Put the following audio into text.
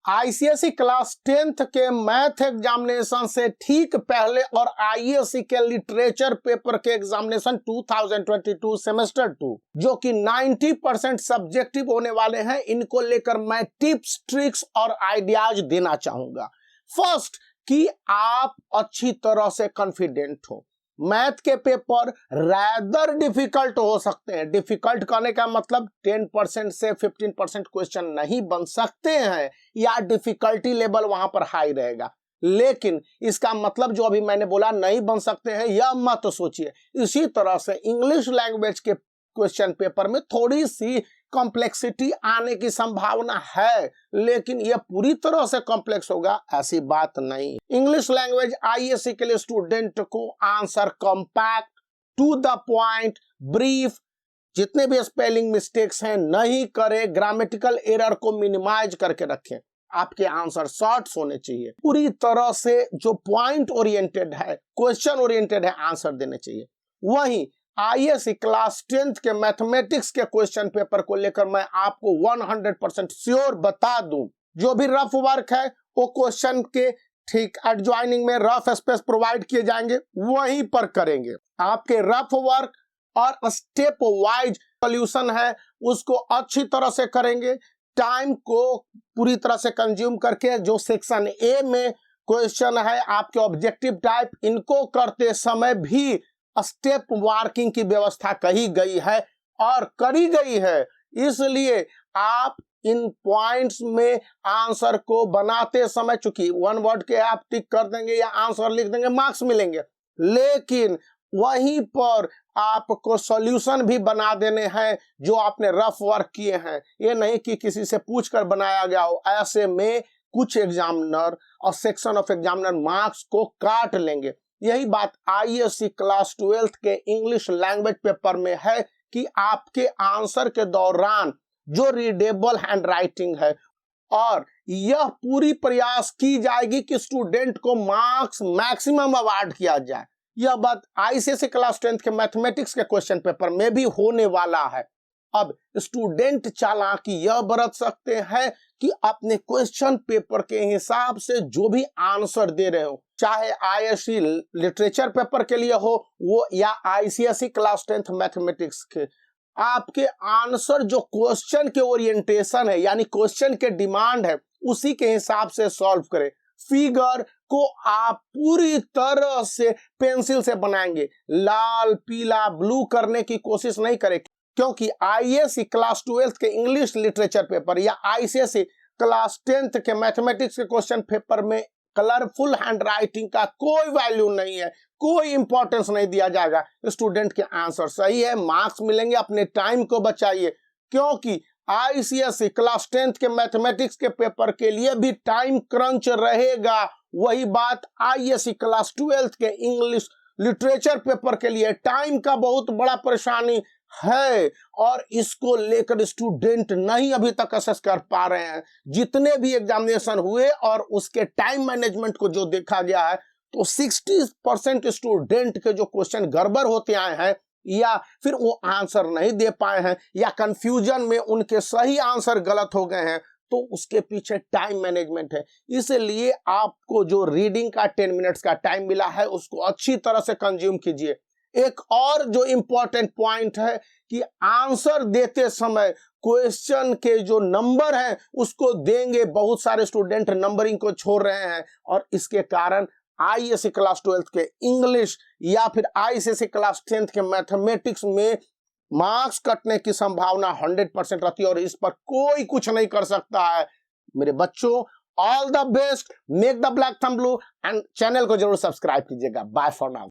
ICSE class 10th के math examination से ठीक पहले और आईएससी के लिटरेचर पेपर के एग्जामिनेशन 2022 सेमेस्टर 2 जो कि 90% सब्जेक्टिव होने वाले हैं, इनको लेकर मैं टिप्स, ट्रिक्स और आइडियाज देना चाहूंगा। फर्स्ट, कि आप अच्छी तरह से कॉन्फिडेंट हो। मैथ के पेपर रैदर डिफिकल्ट हो सकते हैं। डिफिकल्ट करने का मतलब 10% से 15% क्वेश्चन नहीं बन सकते हैं या डिफिकल्टी लेवल वहां पर हाई रहेगा, लेकिन इसका मतलब जो अभी मैंने बोला नहीं बन सकते हैं यह मत सोचिए। इसी तरह से इंग्लिश लैंग्वेज के क्वेश्चन पेपर में थोड़ी सी कॉम्प्लेक्सिटी आने की संभावना है, लेकिन यह पूरी तरह से कॉम्प्लेक्स होगा ऐसी बात नहीं। इंग्लिश लैंग्वेज आईएससी के लिए स्टूडेंट को answer compact, to the point, brief, जितने भी स्पेलिंग मिस्टेक्स हैं नहीं करे, ग्रामेटिकल एरर को मिनिमाइज करके रखें। आपके आंसर शॉर्ट्स होने चाहिए, पूरी तरह से जो पॉइंट ओरिएंटेड है, क्वेश्चन ओरिएंटेड है, आंसर देने चाहिए। वहीं आईएससी क्लास 10th के मैथमेटिक्स के क्वेश्चन पेपर को लेकर मैं आपको 100% श्योर बता दूं, जो भी रफ वर्क है वो क्वेश्चन के ठीक एडजॉइनिंग में रफ स्पेस प्रोवाइड किए जाएंगे, वहीं पर करेंगे। आपके रफ वर्क और स्टेप वाइज सॉल्यूशन है उसको अच्छी तरह से करेंगे। टाइम को पूरी तरह से कंज्यूम करके जो सेक्शन ए में क्वेश्चन है आपके ऑब्जेक्टिव टाइप, इनको करते समय भी स्टेप वार्किंग की व्यवस्था कही गई है और करी गई है। इसलिए आप इन पॉइंट्स में आंसर को बनाते समय, चूंकि वन वर्ड के आप टिक कर देंगे या आंसर लिख देंगे, मार्क्स मिलेंगे, लेकिन वहीं पर आपको सॉल्यूशन भी बना देने हैं जो आपने रफ वर्क किए हैं। ये नहीं कि किसी से पूछकर बनाया गया हो। ऐसे में कुछ एग्जामिनर और सेक्शन ऑफ एग्जामिनर मार्क्स को काट लेंगे। यही बात आईएससी क्लास 12th के इंग्लिश लैंग्वेज पेपर में है कि आपके आंसर के दौरान जो रीडेबल हैंडराइटिंग है, और यह पूरी प्रयास की जाएगी कि स्टूडेंट को मार्क्स मैक्सिमम अवार्ड किया जाए। यह बात आईसीएसई क्लास 10th के मैथमेटिक्स के क्वेश्चन पेपर में भी होने वाला है। अब स्टूडेंट चालाकी यह बरत सकते हैं कि अपने क्वेश्चन पेपर के हिसाब से जो भी आंसर दे रहे हो, चाहे आईएससी लिटरेचर पेपर के लिए हो वो या आईसीएसई क्लास 10th मैथमेटिक्स के, आपके आंसर जो क्वेश्चन के ओरिएंटेशन है यानी क्वेश्चन के डिमांड है उसी के हिसाब से सॉल्व करें। फिगर को आप पूरी तरह से पेंसिल से बनाएंगे, लाल, पीला, ब्लू करने की कोशिश नहीं करें, क्योंकि आईएससी क्लास 12th के इंग्लिश लिटरेचर पेपर या आईसीएसई क्लास 10th के मैथमेटिक्स के क्वेश्चन पेपर में कलरफुल हैंडराइटिंग का कोई वैल्यू नहीं है, कोई इंपॉर्टेंस नहीं दिया जाएगा। स्टूडेंट के आंसर सही है, मार्क्स मिलेंगे, अपने टाइम को बचाइए, क्योंकि आईसीएसई क्लास 10th के मैथमेटिक्स के पेपर के लिए भी टाइम क्रंच रहेगा। वही बात आईएससी क्लास 12th के इंग्लिश लिटरेचर पेपर के लिए टाइम का बहुत बड़ा परेशानी है और इसको लेकर स्टूडेंट नहीं अभी तक असेस कर पा रहे हैं। जितने भी एग्जामिनेशन हुए और उसके टाइम मैनेजमेंट को जो देखा गया है तो 60% स्टूडेंट के जो क्वेश्चन गड़बड़ होते आए हैं या फिर वो आंसर नहीं दे पाए हैं या कंफ्यूजन में उनके सही आंसर गलत हो गए हैं, तो उसके पीछे टाइम मैनेजमेंट है। इसलिए आपको जो रीडिंग का 10 मिनट्स का टाइम मिला है उसको अच्छी तरह से कंज्यूम कीजिए। एक और जो इंपॉर्टेंट पॉइंट है कि आंसर देते समय क्वेश्चन के जो नंबर हैं उसको देंगे। बहुत सारे स्टूडेंट नंबरिंग को छोड़ रहे हैं और इसके कारण आईएससी क्लास 12th के इंग्लिश या फिर आईसीएसई क्लास 10th के मैथमेटिक्स में मार्क्स कटने की संभावना 100% रहती है और इस पर कोई कुछ नहीं कर सकता है। मेरे बच्चों, all the best, make the black thumb blue and channel को जरूर सब्सक्राइब कीजिएगा। Bye for now.